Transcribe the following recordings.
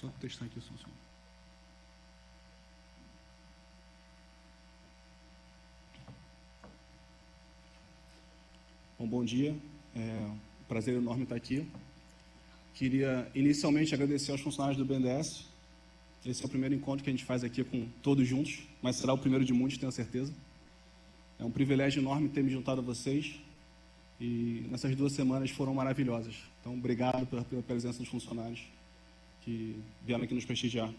Só testar aqui o som. Bom dia. Um prazer enorme estar aqui. Queria inicialmente agradecer aos funcionários do BNDES. Esse é o primeiro encontro que a gente faz aqui com todos juntos, mas será o primeiro de muitos, tenho certeza. É um privilégio enorme ter me juntado a vocês e nessas 2 semanas foram maravilhosas. Então, obrigado pela presença dos funcionários que vieram aqui nos prestigiar.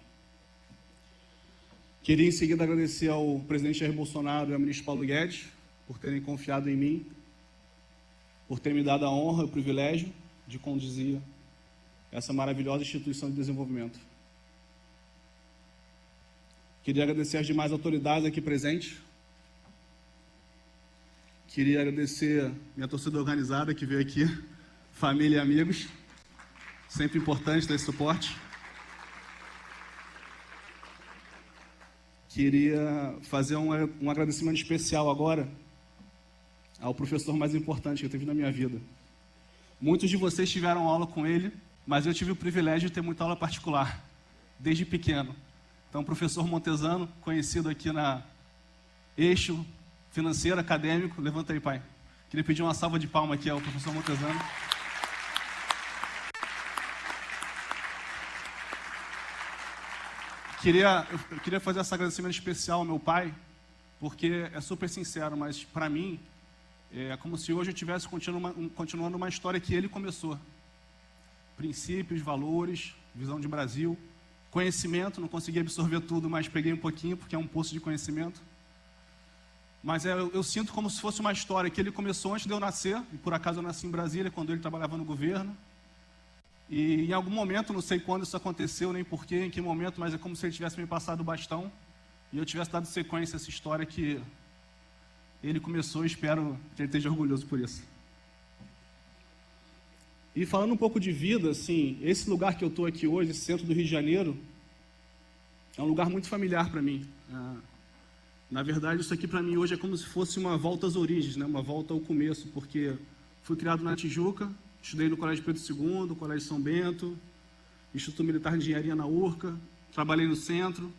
Queria em seguida agradecer ao presidente Jair Bolsonaro e ao ministro Paulo Guedes por terem confiado em mim, por terem me dado a honra e o privilégio de conduzir essa maravilhosa instituição de desenvolvimento. Queria agradecer as demais autoridades aqui presentes. Queria agradecer minha torcida organizada que veio aqui, família e amigos. Sempre importante ter esse suporte. Queria fazer um agradecimento especial agora ao professor mais importante que eu tive na minha vida. Muitos de vocês tiveram aula com ele, mas eu tive o privilégio de ter muita aula particular, desde pequeno. Então, professor Montesano, conhecido aqui na Eixo Financeiro Acadêmico. Levanta aí, pai. Queria pedir uma salva de palmas aqui ao professor Montesano. Eu queria fazer esse agradecimento especial ao meu pai, porque é super sincero, mas para mim é como se hoje eu estivesse continuando uma história que ele começou. Princípios, valores, visão de Brasil, conhecimento, não consegui absorver tudo, mas peguei um pouquinho, porque é um poço de conhecimento. Mas eu sinto como se fosse uma história que ele começou antes de eu nascer, e por acaso eu nasci em Brasília, quando ele trabalhava no governo. E em algum momento, não sei quando isso aconteceu, nem porquê, em que momento, mas é como se ele tivesse me passado o bastão e eu tivesse dado sequência a essa história que ele começou e espero que ele esteja orgulhoso por isso. E falando um pouco de vida, assim, esse lugar que eu estou aqui hoje, esse centro do Rio de Janeiro, é um lugar muito familiar para mim. Na verdade, isso aqui para mim hoje é como se fosse uma volta às origens, né? Uma volta ao começo, porque fui criado na Tijuca, estudei no Colégio Pedro II, Colégio São Bento, Instituto Militar de Engenharia na URCA, trabalhei no centro.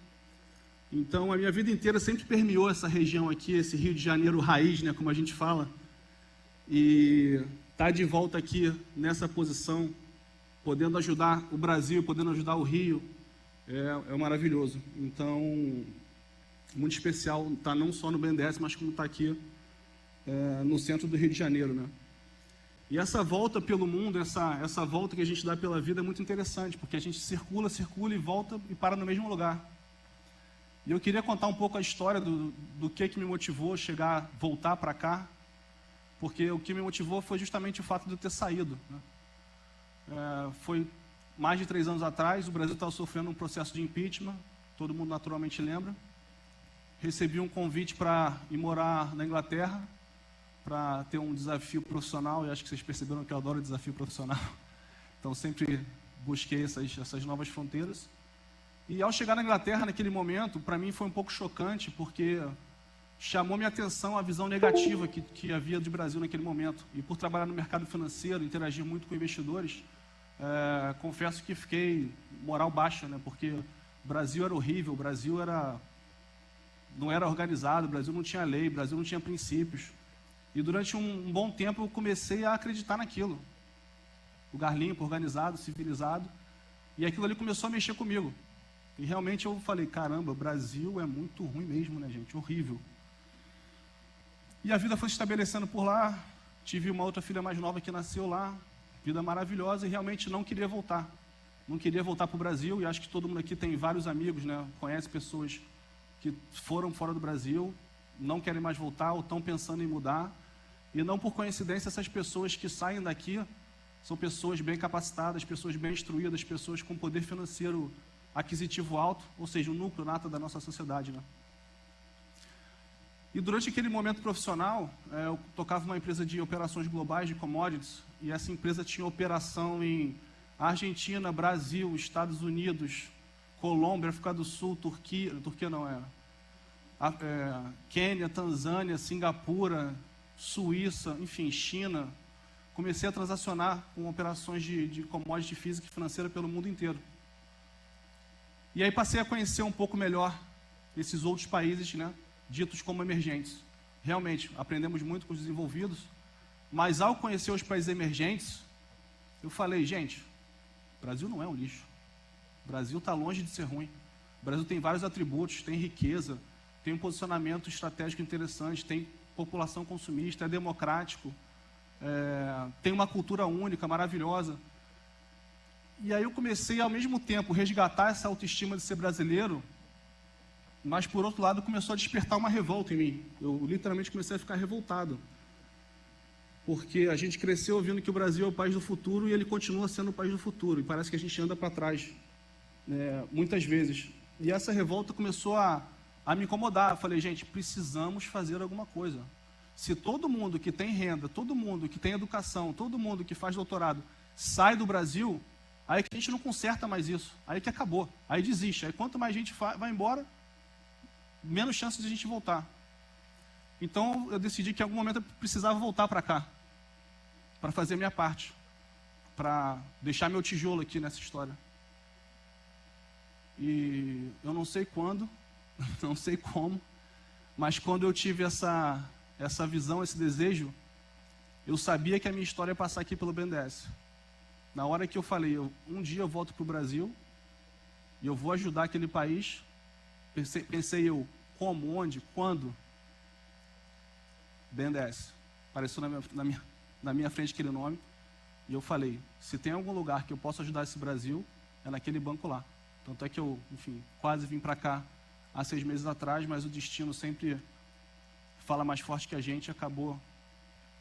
Então, a minha vida inteira sempre permeou essa região aqui, esse Rio de Janeiro raiz, né, como a gente fala. E estar de volta aqui nessa posição, podendo ajudar o Brasil, podendo ajudar o Rio, é maravilhoso. Então, muito especial estar não só no BNDES, mas como estar aqui no centro do Rio de Janeiro, né? E essa volta pelo mundo, essa volta que a gente dá pela vida é muito interessante, porque a gente circula e volta e para no mesmo lugar. E eu queria contar um pouco a história do que me motivou a voltar para cá, porque o que me motivou foi justamente o fato de eu ter saído, né? Foi mais de 3 anos atrás, o Brasil estava sofrendo um processo de impeachment, todo mundo naturalmente lembra. Recebi um convite para ir morar na Inglaterra, para ter um desafio profissional, e acho que vocês perceberam que eu adoro desafio profissional. Então, sempre busquei essas novas fronteiras. E ao chegar na Inglaterra, naquele momento, para mim foi um pouco chocante, porque chamou minha atenção a visão negativa que havia de Brasil naquele momento. E por trabalhar no mercado financeiro, interagir muito com investidores, confesso que fiquei moral baixa, né? Porque o Brasil era horrível, o Brasil não era organizado, o Brasil não tinha lei, o Brasil não tinha princípios. E durante um bom tempo eu comecei a acreditar naquilo. Lugar limpo, organizado, civilizado. E aquilo ali começou a mexer comigo. E realmente eu falei, caramba, o Brasil é muito ruim mesmo, né, gente? Horrível. E a vida foi se estabelecendo por lá. Tive uma outra filha mais nova que nasceu lá. Vida maravilhosa e realmente não queria voltar. Não queria voltar para o Brasil. E acho que todo mundo aqui tem vários amigos, né? Conhece pessoas que foram fora do Brasil, não querem mais voltar ou estão pensando em mudar. E não por coincidência, essas pessoas que saem daqui são pessoas bem capacitadas, pessoas bem instruídas, pessoas com poder financeiro aquisitivo alto, ou seja, o núcleo nato da nossa sociedade, né? E durante aquele momento profissional, eu tocava numa empresa de operações globais de commodities, e essa empresa tinha operação em Argentina, Brasil, Estados Unidos, Colômbia, África do Sul, Turquia não era, Quênia, Tanzânia, Singapura, Suíça, enfim, China. Comecei a transacionar com operações de commodity física e financeira pelo mundo inteiro. E aí passei a conhecer um pouco melhor esses outros países, né, ditos como emergentes. Realmente, aprendemos muito com os desenvolvidos, mas ao conhecer os países emergentes, eu falei, gente, o Brasil não é um lixo. O Brasil está longe de ser ruim. O Brasil tem vários atributos, tem riqueza, tem um posicionamento estratégico interessante, tem população consumista, é democrático, tem uma cultura única, maravilhosa. E aí eu comecei, ao mesmo tempo, resgatar essa autoestima de ser brasileiro, mas, por outro lado, começou a despertar uma revolta em mim. Eu literalmente comecei a ficar revoltado. Porque a gente cresceu ouvindo que o Brasil é o país do futuro e ele continua sendo o país do futuro. E parece que a gente anda para trás, muitas vezes. E essa revolta começou a me incomodar. Eu falei, gente, precisamos fazer alguma coisa. Se todo mundo que tem renda, todo mundo que tem educação, todo mundo que faz doutorado sai do Brasil, aí que a gente não conserta mais isso. Aí que acabou. Aí desiste. Aí quanto mais gente vai embora, menos chances de a gente voltar. Então eu decidi que em algum momento eu precisava voltar para cá, para fazer a minha parte, para deixar meu tijolo aqui nessa história. E eu não sei quando, não sei como, mas quando eu tive essa visão, esse desejo, eu sabia que a minha história ia passar aqui pelo BNDES. Na hora que eu falei, um dia eu volto para o Brasil e eu vou ajudar aquele país, pensei eu, como, onde, quando? BNDES. Apareceu na minha frente aquele nome. E eu falei, se tem algum lugar que eu possa ajudar esse Brasil, é naquele banco lá. Tanto é que eu, enfim, quase vim para cá há 6 meses atrás, mas o destino sempre fala mais forte que a gente, acabou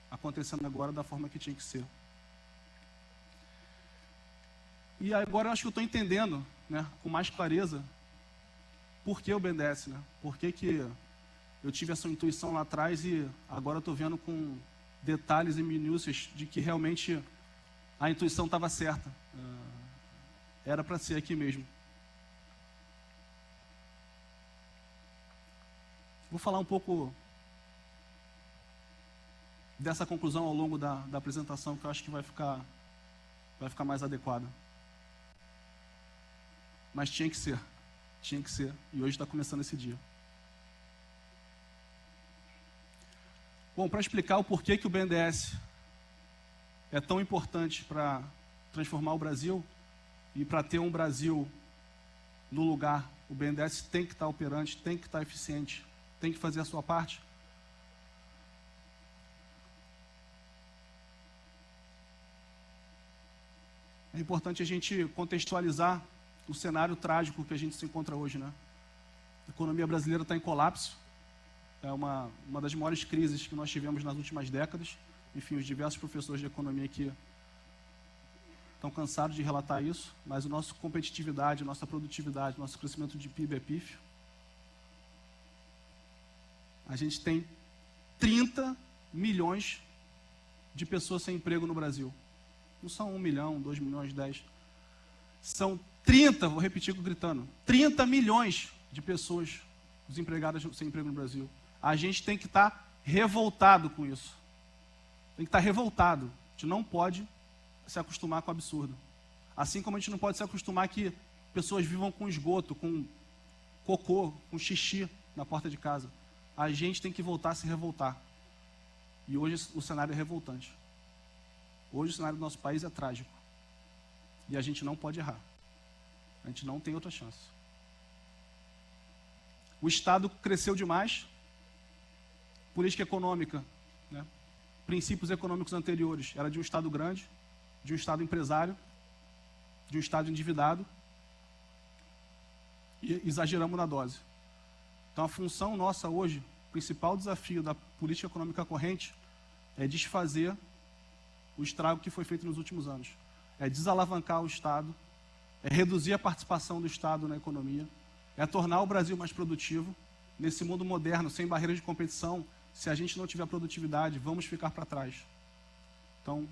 acontecendo agora da forma que tinha que ser. E agora eu acho que eu estou entendendo, né, com mais clareza, por que o BNDES, né? Por que eu tive essa intuição lá atrás e agora eu estou vendo com detalhes e minúcias de que realmente a intuição estava certa. Era para ser aqui mesmo. Vou falar um pouco dessa conclusão ao longo da apresentação, que eu acho que vai ficar mais adequada. Mas tinha que ser, e hoje está começando esse dia. Bom, para explicar o porquê que o BNDES é tão importante para transformar o Brasil e para ter um Brasil no lugar, o BNDES tem que estar operante, tem que estar eficiente, tem que fazer a sua parte. É importante a gente contextualizar o cenário trágico que a gente se encontra hoje, né? A economia brasileira está em colapso. É uma das maiores crises que nós tivemos nas últimas décadas. Enfim, os diversos professores de economia aqui estão cansados de relatar isso, mas a nossa competitividade, a nossa produtividade, nosso crescimento de PIB é pífio. A gente tem 30 milhões de pessoas sem emprego no Brasil. Não são 1 milhão, 2 milhões, 10. São 30, vou repetir gritando, 30 milhões de pessoas desempregadas sem emprego no Brasil. A gente tem que estar revoltado com isso. Tem que estar revoltado. A gente não pode se acostumar com o absurdo. Assim como a gente não pode se acostumar que pessoas vivam com esgoto, com cocô, com xixi na porta de casa. A gente tem que voltar a se revoltar. E hoje o cenário é revoltante. Hoje o cenário do nosso país é trágico. E a gente não pode errar. A gente não tem outra chance. O Estado cresceu demais. Política econômica, né? Princípios econômicos anteriores. Era de um Estado grande, de um Estado empresário, de um Estado endividado. E exageramos na dose. Então a função nossa hoje, o principal desafio da política econômica corrente é desfazer o estrago que foi feito nos últimos anos. É desalavancar o Estado, é reduzir a participação do Estado na economia, é tornar o Brasil mais produtivo. Nesse mundo moderno, sem barreiras de competição, se a gente não tiver produtividade, vamos ficar para trás. Então,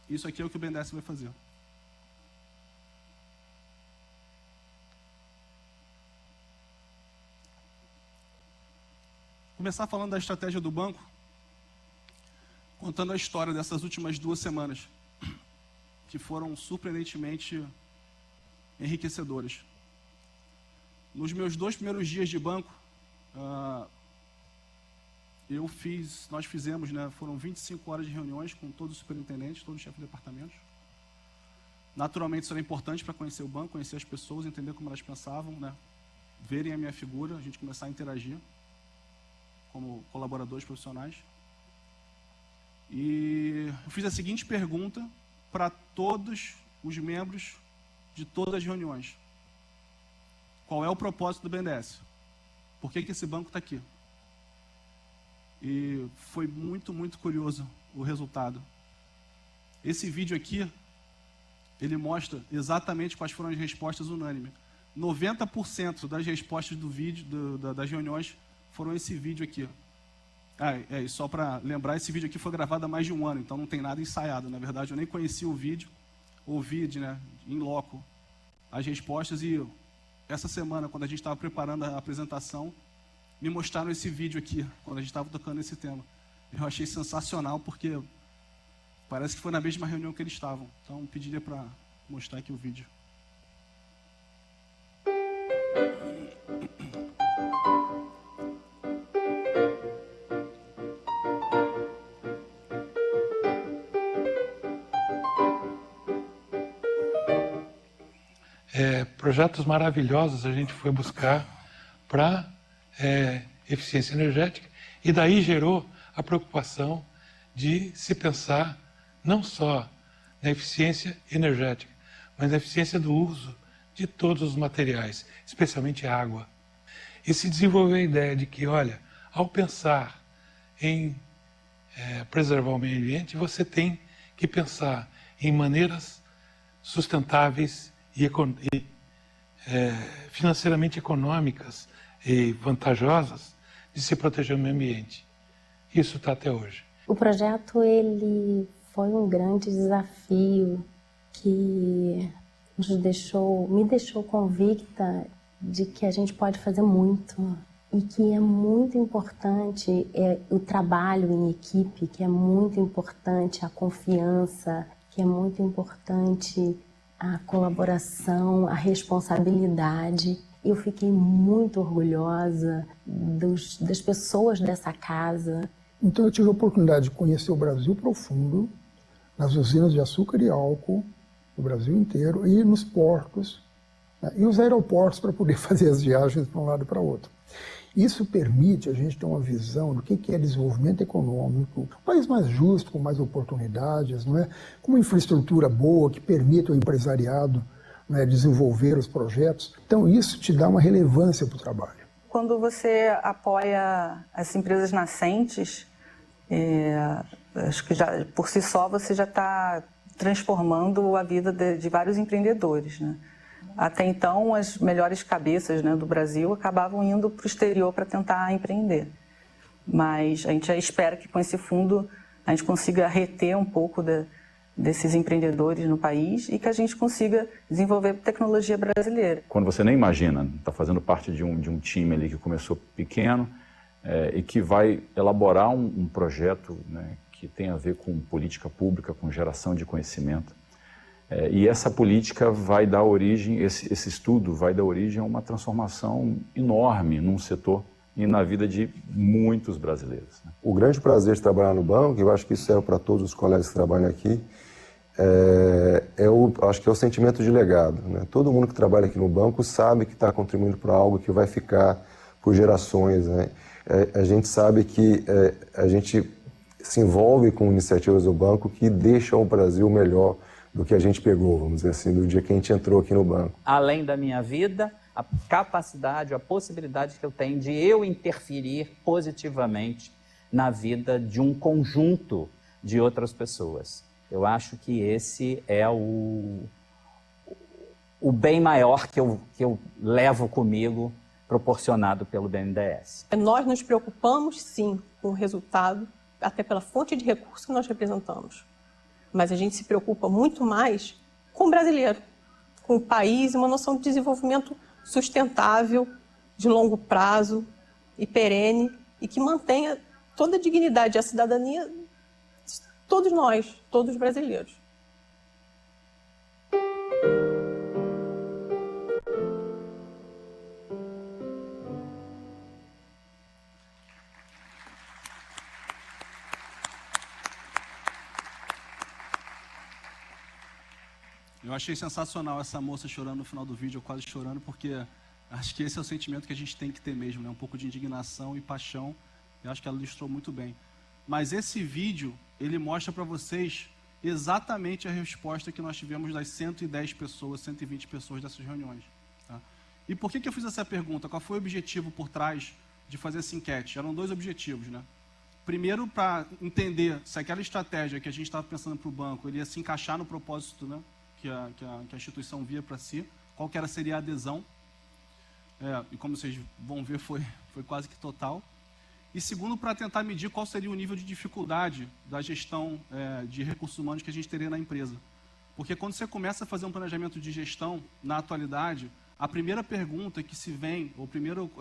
isso aqui é o que o BNDES vai fazer. Começar falando da estratégia do banco, contando a história dessas últimas 2 semanas, que foram surpreendentemente enriquecedoras. Nos meus 2 primeiros dias de banco, nós fizemos, né, foram 25 horas de reuniões com todos os superintendentes, todos os chefes de departamentos. Naturalmente, isso era importante para conhecer o banco, conhecer as pessoas, entender como elas pensavam, né, verem a minha figura, a gente começar a interagir como colaboradores profissionais. E eu fiz a seguinte pergunta para todos os membros de todas as reuniões. Qual é o propósito do BNDES? Por que esse banco está aqui? E foi muito, muito curioso o resultado. Esse vídeo aqui, ele mostra exatamente quais foram as respostas unânimes. 90% das respostas do vídeo, das reuniões, foram esse vídeo aqui. E só para lembrar, esse vídeo aqui foi gravado há mais de 1 ano, então não tem nada ensaiado. Na verdade, eu nem conhecia o vídeo, ouvi, né, em loco as respostas, e essa semana, quando a gente estava preparando a apresentação, me mostraram esse vídeo aqui, quando a gente estava tocando esse tema. Eu achei sensacional, porque parece que foi na mesma reunião que eles estavam. Então, pediria para mostrar aqui o vídeo. Projetos maravilhosos a gente foi buscar para eficiência energética, e daí gerou a preocupação de se pensar não só na eficiência energética, mas na eficiência do uso de todos os materiais, especialmente a água. E se desenvolveu a ideia de que, olha, ao pensar em preservar o meio ambiente, você tem que pensar em maneiras sustentáveis e financeiramente econômicas e vantajosas de se proteger o meio ambiente. Isso está até hoje. O projeto ele foi um grande desafio que me deixou convicta de que a gente pode fazer muito e que é muito importante o trabalho em equipe, que é muito importante a confiança, que é muito importante a colaboração, a responsabilidade. Eu fiquei muito orgulhosa das pessoas dessa casa. Então eu tive a oportunidade de conhecer o Brasil profundo, nas usinas de açúcar e álcool do Brasil inteiro, e nos portos, né, e os aeroportos para poder fazer as viagens para um lado e para outro. Isso permite a gente ter uma visão do que é desenvolvimento econômico, um país mais justo, com mais oportunidades, não é? Com uma infraestrutura boa que permita ao empresariado, né, desenvolver os projetos. Então isso te dá uma relevância para o trabalho. Quando você apoia as empresas nascentes, acho que já, por si só você já está transformando a vida de vários empreendedores, né? Até então, as melhores cabeças, né, do Brasil acabavam indo para o exterior para tentar empreender. Mas a gente espera que com esse fundo a gente consiga reter um pouco desses empreendedores no país e que a gente consiga desenvolver tecnologia brasileira. Quando você nem imagina, está fazendo parte de um time ali que começou pequeno e que vai elaborar um projeto, né, que tem a ver com política pública, com geração de conhecimento. E essa política vai dar origem, esse estudo vai dar origem a uma transformação enorme num setor e na vida de muitos brasileiros, né? O grande prazer de trabalhar no banco, eu acho que isso serve para todos os colegas que trabalham aqui, acho que é o sentimento de legado, né? Todo mundo que trabalha aqui no banco sabe que está contribuindo para algo que vai ficar por gerações, né? A gente sabe que a gente se envolve com iniciativas do banco que deixam o Brasil melhor do que a gente pegou, vamos dizer assim, do dia que a gente entrou aqui no banco. Além da minha vida, a capacidade, a possibilidade que eu tenho de eu interferir positivamente na vida de um conjunto de outras pessoas. Eu acho que esse é o bem maior que eu levo comigo, proporcionado pelo BNDES. Nós nos preocupamos, sim, com o resultado, até pela fonte de recursos que nós representamos. Mas a gente se preocupa muito mais com o brasileiro, com o país, uma noção de desenvolvimento sustentável, de longo prazo e perene, e que mantenha toda a dignidade e a cidadania de todos nós, todos os brasileiros. Eu achei sensacional essa moça chorando no final do vídeo, eu quase chorando, porque acho que esse é o sentimento que a gente tem que ter mesmo, né? Um pouco de indignação e paixão. Eu acho que ela ilustrou muito bem. Mas esse vídeo, ele mostra para vocês exatamente a resposta que nós tivemos das 110 pessoas, 120 pessoas dessas reuniões. Tá? E por que eu fiz essa pergunta? Qual foi o objetivo por trás de fazer essa enquete? Eram dois objetivos, né? Primeiro, para entender se aquela estratégia que a gente estava pensando para o banco, ele ia se encaixar no propósito, né, que a instituição via para si, qual que seria a adesão. E como vocês vão ver, foi quase que total. E segundo, para tentar medir qual seria o nível de dificuldade da gestão de recursos humanos que a gente teria na empresa. Porque quando você começa a fazer um planejamento de gestão, na atualidade, a primeira pergunta que se vem, o primeiro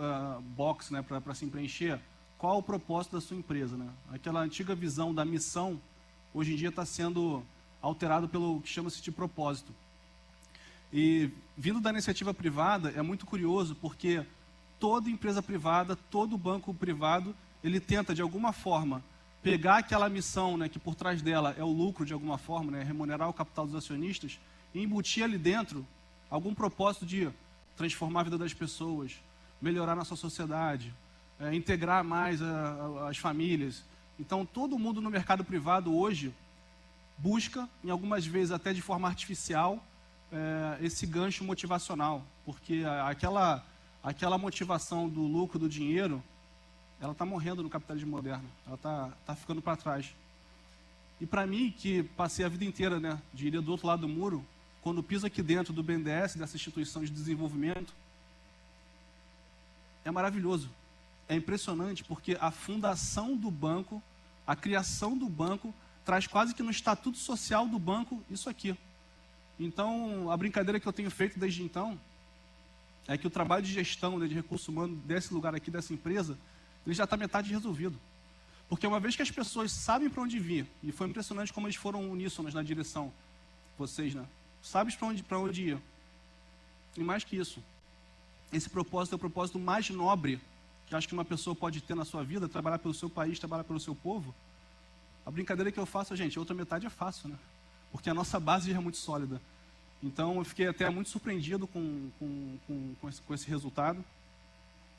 box, né, para se preencher, qual o propósito da sua empresa, né? Aquela antiga visão da missão, hoje em dia está sendo alterado pelo que chama-se de propósito. E vindo da iniciativa privada, é muito curioso, porque toda empresa privada, todo banco privado, ele tenta, de alguma forma, pegar aquela missão, né, que por trás dela é o lucro, de alguma forma, né, remunerar o capital dos acionistas, e embutir ali dentro algum propósito de transformar a vida das pessoas, melhorar nossa sociedade, integrar mais as famílias. Então, todo mundo no mercado privado hoje busca, em algumas vezes até de forma artificial, esse gancho motivacional, porque aquela motivação do lucro, do dinheiro, ela está morrendo no capitalismo moderno, ela tá ficando para trás. E para mim, que passei a vida inteira, né, de ir do outro lado do muro, quando piso aqui dentro do BNDES, dessa instituição de desenvolvimento, é maravilhoso. É impressionante porque a fundação do banco, a criação do banco, traz quase que no estatuto social do banco isso aqui. Então, a brincadeira que eu tenho feito desde então é que o trabalho de gestão, né, de recurso humano desse lugar aqui, dessa empresa, ele já está metade resolvido. Porque uma vez que as pessoas sabem para onde vir, e foi impressionante como eles foram uníssonos na direção, vocês, né? Sabem para onde ir. E mais que isso, esse propósito é o propósito mais nobre que acho que uma pessoa pode ter na sua vida, trabalhar pelo seu país, trabalhar pelo seu povo. A brincadeira que eu faço, gente, a outra metade é fácil, né? Porque a nossa base já é muito sólida. Então, eu fiquei até muito surpreendido com esse resultado.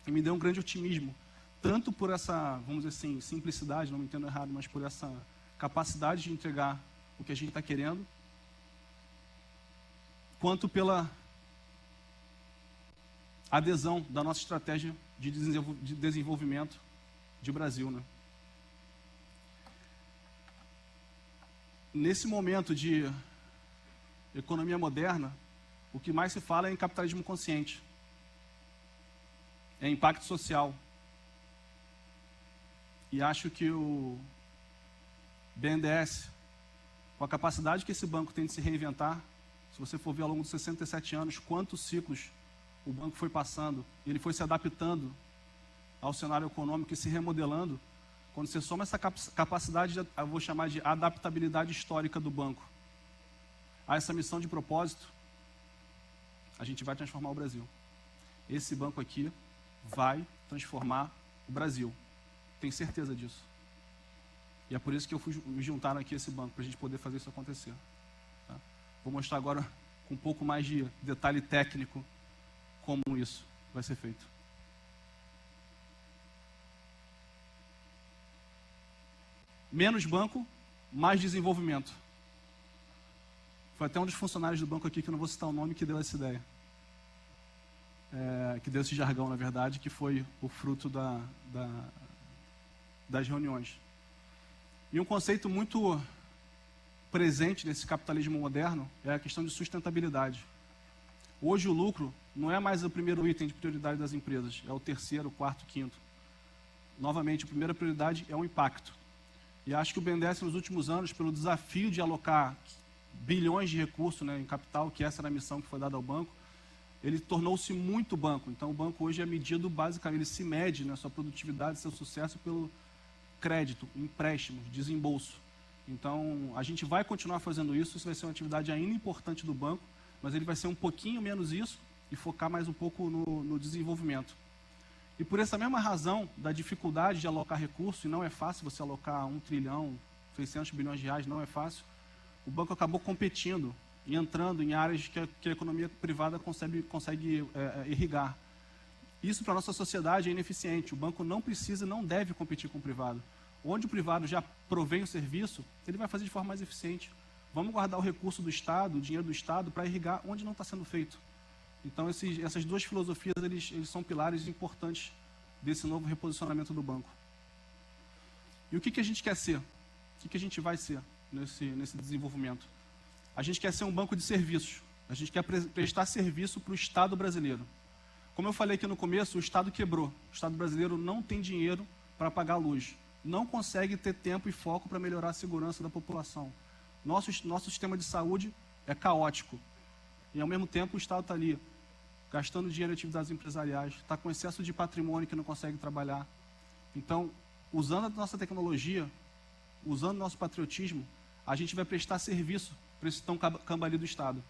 E me deu um grande otimismo. Tanto por essa, vamos dizer assim, simplicidade, não me entendo errado, mas por essa capacidade de entregar o que a gente está querendo, quanto pela adesão da nossa estratégia de desenvolvimento de Brasil, né? Nesse momento de economia moderna, o que mais se fala é em capitalismo consciente, é impacto social. E acho que o BNDES, com a capacidade que esse banco tem de se reinventar, se você for ver ao longo dos 67 anos, quantos ciclos o banco foi passando, ele foi se adaptando ao cenário econômico e se remodelando. Quando você soma essa capacidade, eu vou chamar de adaptabilidade histórica do banco, a essa missão de propósito, a gente vai transformar o Brasil. Esse banco aqui vai transformar o Brasil. Tenho certeza disso. E é por isso que eu fui me juntar aqui a esse banco, para a gente poder fazer isso acontecer. Tá? Vou mostrar agora com um pouco mais de detalhe técnico como isso vai ser feito. Menos banco, mais desenvolvimento. Foi até um dos funcionários do banco aqui, que eu não vou citar o nome, que deu essa ideia. Que deu esse jargão, na verdade, que foi o fruto das reuniões. E um conceito muito presente nesse capitalismo moderno é a questão de sustentabilidade. Hoje o lucro não é mais o primeiro item de prioridade das empresas, é o terceiro, quarto, quinto. Novamente, a primeira prioridade é o impacto. E acho que o BNDES, nos últimos anos, pelo desafio de alocar bilhões de recursos, né, em capital, que essa era a missão que foi dada ao banco, ele tornou-se muito banco. Então, o banco hoje é medido, basicamente, ele se mede, né, sua produtividade, seu sucesso pelo crédito, empréstimos, desembolso. Então, a gente vai continuar fazendo isso, isso vai ser uma atividade ainda importante do banco, mas ele vai ser um pouquinho menos isso e focar mais um pouco no desenvolvimento. E por essa mesma razão da dificuldade de alocar recursos, e não é fácil você alocar 1 trilhão, 600 bilhões de reais, não é fácil, o banco acabou competindo e entrando em áreas que a economia privada consegue irrigar. Isso, para a nossa sociedade, é ineficiente. O banco não precisa, não deve competir com o privado. Onde o privado já provém o serviço, ele vai fazer de forma mais eficiente. Vamos guardar o recurso do Estado, o dinheiro do Estado, para irrigar onde não está sendo feito. Então, essas duas filosofias, eles são pilares importantes desse novo reposicionamento do banco. E o que a gente quer ser? O que a gente vai ser nesse desenvolvimento? A gente quer ser um banco de serviços. A gente quer prestar serviço para o Estado brasileiro. Como eu falei aqui no começo, o Estado quebrou. O Estado brasileiro não tem dinheiro para pagar a luz. Não consegue ter tempo e foco para melhorar a segurança da população. Nosso sistema de saúde é caótico. E, ao mesmo tempo, o Estado está ali, gastando dinheiro em atividades empresariais, está com excesso de patrimônio que não consegue trabalhar. Então, usando a nossa tecnologia, usando o nosso patriotismo, a gente vai prestar serviço para esse tão cambali do Estado.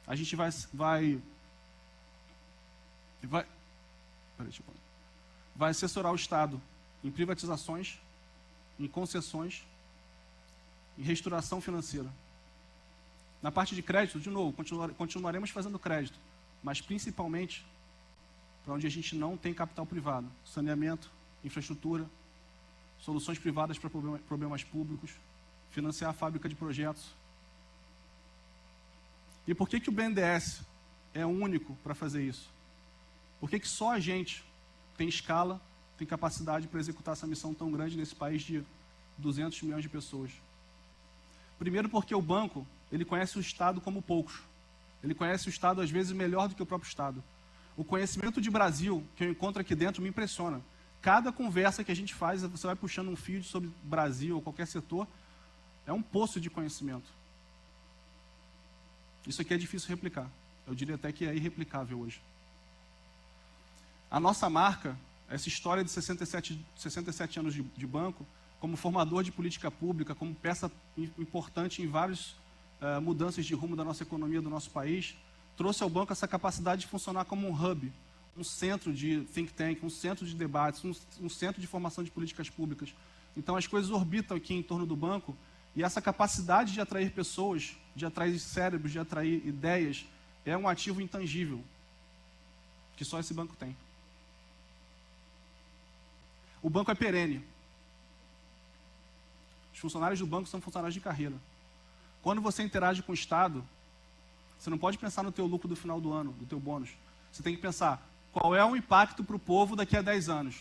A gente vai assessorar o Estado em privatizações, em concessões, em reestruturação financeira. Na parte de crédito, de novo, continuaremos fazendo crédito, mas principalmente para onde a gente não tem capital privado. Saneamento, infraestrutura, soluções privadas para problemas públicos, financiar a fábrica de projetos. E por que o BNDES é único para fazer isso? Por que só a gente tem escala, tem capacidade para executar essa missão tão grande nesse país de 200 milhões de pessoas? Primeiro porque o banco, ele conhece o Estado como poucos. Ele conhece o Estado, às vezes, melhor do que o próprio Estado. O conhecimento de Brasil que eu encontro aqui dentro me impressiona. Cada conversa que a gente faz, você vai puxando um fio sobre Brasil ou qualquer setor, é um poço de conhecimento. Isso aqui é difícil replicar. Eu diria até que é irreplicável hoje. A nossa marca, essa história de 67 anos de banco, como formador de política pública, como peça importante em várias mudanças de rumo da nossa economia, do nosso país, trouxe ao banco essa capacidade de funcionar como um hub, um centro de think tank, um centro de debates, um centro de formação de políticas públicas. Então as coisas orbitam aqui em torno do banco e essa capacidade de atrair pessoas, de atrair cérebros, de atrair ideias, é um ativo intangível que só esse banco tem. O banco é perene. Os funcionários do banco são funcionários de carreira. Quando você interage com o Estado, você não pode pensar no teu lucro do final do ano, do teu bônus. Você tem que pensar qual é o impacto para o povo daqui a 10 anos.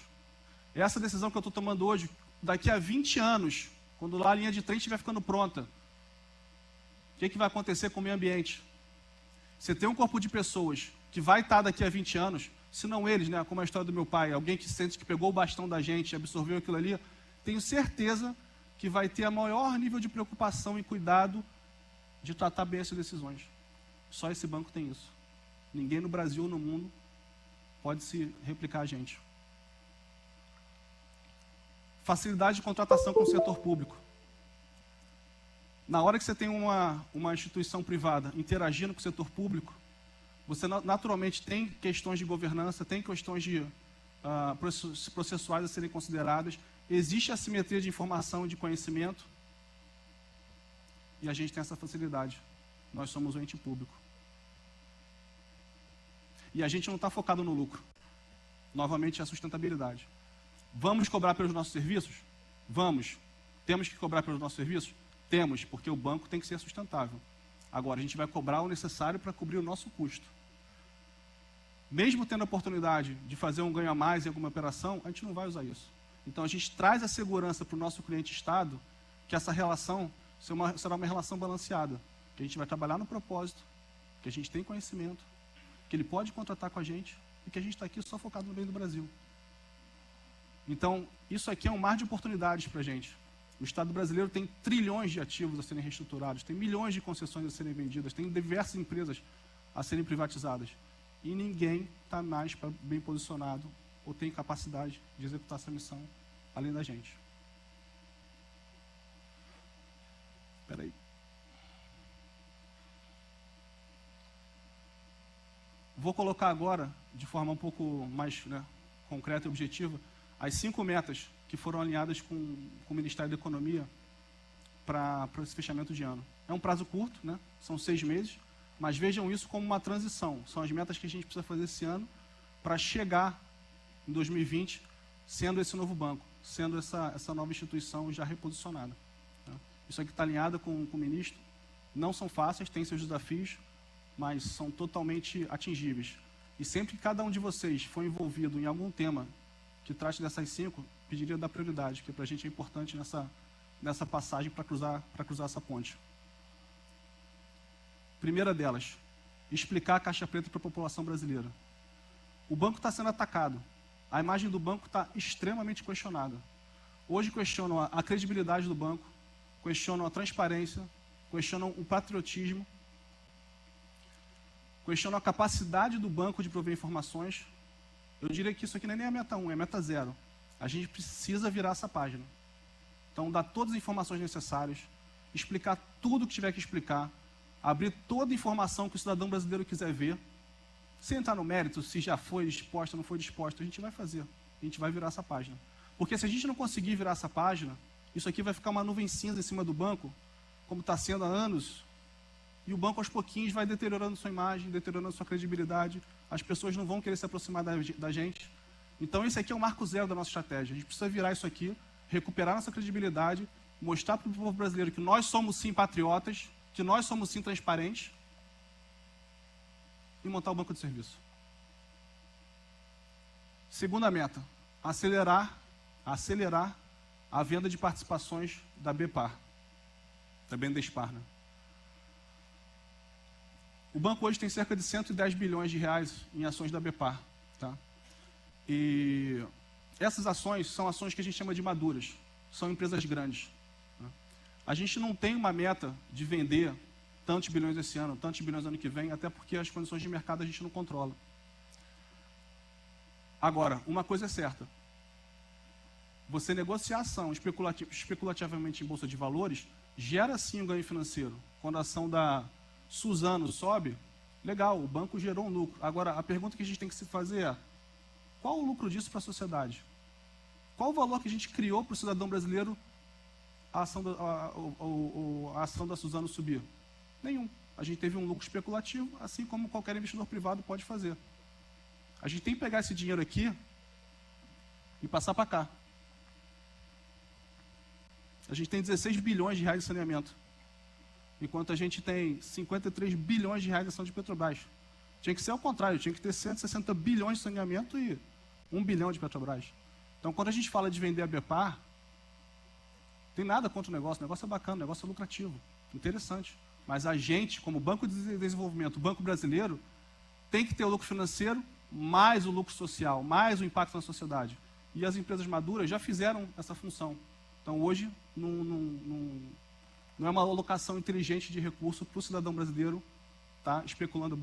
Essa decisão que eu estou tomando hoje, daqui a 20 anos, quando lá a linha de trem estiver ficando pronta, o que vai acontecer com o meio ambiente? Você tem um corpo de pessoas que vai estar daqui a 20 anos, se não eles, né, como a história do meu pai, alguém que sente que pegou o bastão da gente, absorveu aquilo ali, tenho certeza que vai ter a maior nível de preocupação e cuidado de tratar bem essas decisões. Só esse banco tem isso. Ninguém no Brasil ou no mundo pode se replicar a gente. Facilidade de contratação com o setor público. Na hora que você tem uma instituição privada interagindo com o setor público, você naturalmente tem questões de governança, tem questões de processuais a serem consideradas, existe assimetria de informação e de conhecimento, e a gente tem essa facilidade. Nós somos um ente público. E a gente não está focado no lucro. Novamente, é a sustentabilidade. Vamos cobrar pelos nossos serviços? Vamos. Temos que cobrar pelos nossos serviços? Temos, porque o banco tem que ser sustentável. Agora, a gente vai cobrar o necessário para cobrir o nosso custo. Mesmo tendo a oportunidade de fazer um ganho a mais em alguma operação, a gente não vai usar isso. Então, a gente traz a segurança para o nosso cliente Estado, que essa relação será uma relação balanceada. Que a gente vai trabalhar no propósito, que a gente tem conhecimento, que ele pode contratar com a gente e que a gente está aqui só focado no bem do Brasil. Então, isso aqui é um mar de oportunidades para a gente. O Estado brasileiro tem trilhões de ativos a serem reestruturados, tem milhões de concessões a serem vendidas, tem diversas empresas a serem privatizadas. E ninguém está mais bem posicionado ou tem capacidade de executar essa missão além da gente. Espera aí. Vou colocar agora, de forma um pouco mais concreta e objetiva, as 5 metas que foram alinhadas com o Ministério da Economia para esse fechamento de ano. É um prazo curto, né? São 6 meses, mas vejam isso como uma transição. São as metas que a gente precisa fazer esse ano para chegar em 2020 sendo esse novo banco, sendo essa nova instituição já reposicionada. Tá? Isso aqui está alinhado com o ministro. Não são fáceis, têm seus desafios, mas são totalmente atingíveis. E sempre que cada um de vocês for envolvido em algum tema que trate dessas 5, pediria da prioridade, que para a gente é importante nessa passagem para cruzar essa ponte. Primeira delas, explicar a caixa preta para a população brasileira. O banco está sendo atacado. A imagem do banco está extremamente questionada. Hoje questionam a credibilidade do banco, questionam a transparência, questionam o patriotismo, questionam a capacidade do banco de prover informações. Eu diria que isso aqui não é nem a meta 1, é a meta 0. A gente precisa virar essa página. Então, dar todas as informações necessárias, explicar tudo o que tiver que explicar, abrir toda a informação que o cidadão brasileiro quiser ver, sem entrar no mérito, se já foi disposta ou não foi disposta, a gente vai fazer. A gente vai virar essa página. Porque se a gente não conseguir virar essa página, isso aqui vai ficar uma nuvem cinza em cima do banco, como está sendo há anos, e o banco aos pouquinhos vai deteriorando sua imagem, deteriorando sua credibilidade, as pessoas não vão querer se aproximar da gente. Então esse aqui é o marco zero da nossa estratégia. A gente precisa virar isso aqui, recuperar nossa credibilidade, mostrar para o povo brasileiro que nós somos sim patriotas, que nós somos sim transparentes, e montar o banco de serviço. Segunda meta, acelerar a venda de participações da BPAR, da Bendespar, né? O banco hoje tem cerca de 110 bilhões de reais em ações da BPAR, tá? E essas ações são ações que a gente chama de maduras, são empresas grandes. Tá? A gente não tem uma meta de vender tantos bilhões esse ano, tantos bilhões ano que vem, até porque as condições de mercado a gente não controla. Agora, uma coisa é certa, você negociar ação especulativamente em bolsa de valores gera sim um ganho financeiro. Quando a ação da Suzano sobe, legal, o banco gerou um lucro. Agora, a pergunta que a gente tem que se fazer é: qual o lucro disso para a sociedade? Qual o valor que a gente criou para o cidadão brasileiro a ação da Suzano subir? Nenhum. A gente teve um lucro especulativo, assim como qualquer investidor privado pode fazer. A gente tem que pegar esse dinheiro aqui e passar para cá. A gente tem 16 bilhões de reais de saneamento, enquanto a gente tem 53 bilhões de reais de ação de Petrobras. Tinha que ser ao contrário, tinha que ter 160 bilhões de saneamento e 1 bilhão de Petrobras. Então, quando a gente fala de vender a BPAR, tem nada contra o negócio é bacana, o negócio é lucrativo, interessante. Mas a gente, como Banco de Desenvolvimento, Banco Brasileiro, tem que ter o lucro financeiro, mais o lucro social, mais o impacto na sociedade. E as empresas maduras já fizeram essa função. Então, hoje, não é uma alocação inteligente de recurso para o cidadão brasileiro estar especulando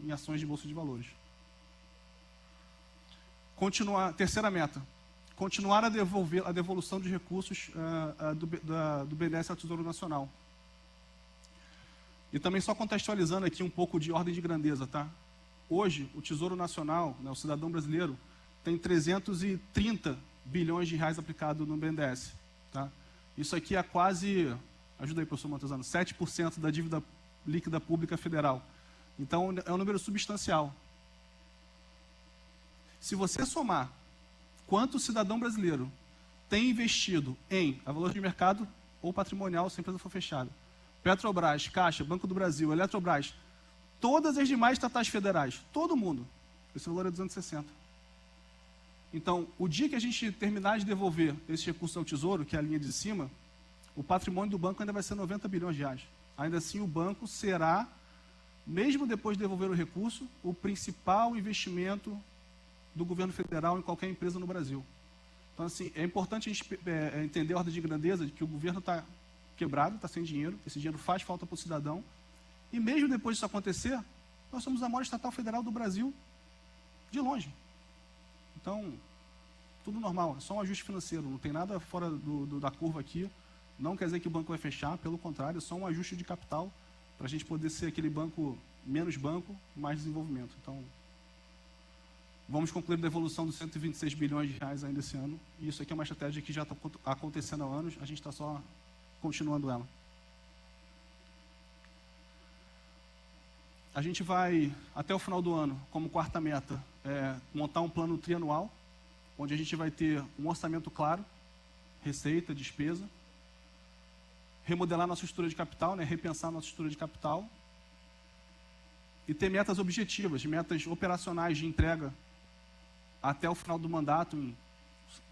em ações de bolsa de valores. Terceira meta, continuar a devolução de recursos do BNDES ao Tesouro Nacional. E também só contextualizando aqui um pouco de ordem de grandeza, tá? Hoje, o Tesouro Nacional, né, o cidadão brasileiro, tem 330 bilhões de reais aplicado no BNDES, tá? Isso aqui é quase, ajuda aí, professor Montezano, 7% da dívida líquida pública federal. Então, é um número substancial. Se você somar quanto o cidadão brasileiro tem investido em valor de mercado ou patrimonial, se a empresa for fechada, Petrobras, Caixa, Banco do Brasil, Eletrobras, todas as demais estatais federais, todo mundo, esse valor é 260. Então, o dia que a gente terminar de devolver esse recurso ao Tesouro, que é a linha de cima, o patrimônio do banco ainda vai ser 90 bilhões de reais. Ainda assim, o banco será, mesmo depois de devolver o recurso, o principal investimento do governo federal em qualquer empresa no Brasil. Então, assim, é importante a gente entender a ordem de grandeza de que o governo está quebrado, está sem dinheiro, esse dinheiro faz falta para o cidadão, e mesmo depois disso acontecer, nós somos a maior estatal federal do Brasil, de longe. Então, tudo normal, é só um ajuste financeiro, não tem nada fora da curva aqui, não quer dizer que o banco vai fechar, pelo contrário, é só um ajuste de capital para a gente poder ser aquele banco, menos banco, mais desenvolvimento. Então, vamos concluir a devolução dos 126 bilhões de reais ainda esse ano, e isso aqui é uma estratégia que já está acontecendo há anos, a gente está só continuando ela. A gente vai, até o final do ano, como quarta meta, montar um plano trianual, onde a gente vai ter um orçamento claro, receita, despesa, remodelar nossa estrutura de capital, repensar nossa estrutura de capital, e ter metas objetivas, metas operacionais de entrega até o final do mandato, em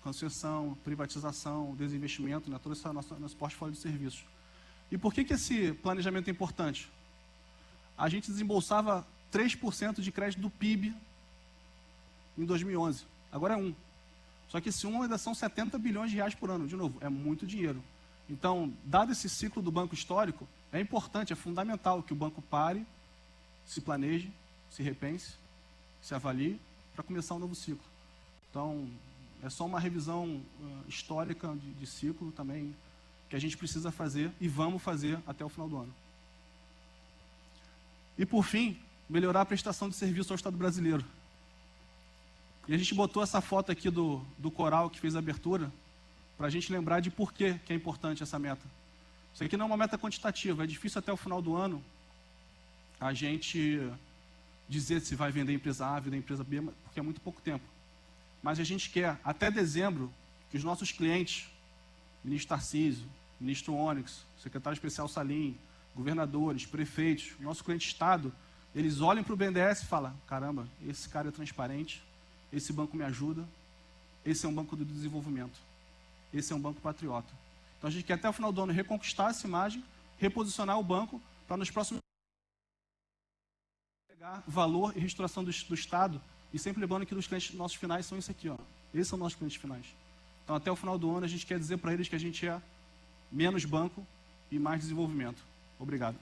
concessão, privatização, desinvestimento, todo esse nosso portfólio de serviços. E por que esse planejamento é importante? A gente desembolsava 3% de crédito do PIB em 2011. Agora é 1%. Só que esse 1% ainda são 70 bilhões de reais por ano. De novo, é muito dinheiro. Então, dado esse ciclo do banco histórico, é importante, é fundamental que o banco pare, se planeje, se repense, se avalie, para começar um novo ciclo. Então, é só uma revisão histórica de ciclo também, que a gente precisa fazer e vamos fazer até o final do ano. E, por fim, melhorar a prestação de serviço ao Estado brasileiro. E a gente botou essa foto aqui do coral que fez a abertura, para a gente lembrar de por que é importante essa meta. Isso aqui não é uma meta quantitativa, é difícil até o final do ano a gente dizer se vai vender empresa A, vender empresa B, porque é muito pouco tempo. Mas a gente quer, até dezembro, que os nossos clientes, ministro Tarcísio, ministro Onyx, secretário especial Salim, governadores, prefeitos, nosso cliente Estado, eles olhem para o BNDES e falam, caramba, esse cara é transparente, esse banco me ajuda, esse é um banco do desenvolvimento, esse é um banco patriota. Então a gente quer até o final do ano reconquistar essa imagem, reposicionar o banco para nos próximos pegar valor e restauração do Estado, e sempre lembrando que os clientes nossos finais são isso aqui, ó. Esses são nossos clientes finais. Então até o final do ano a gente quer dizer para eles que a gente é menos banco e mais desenvolvimento. Obrigado.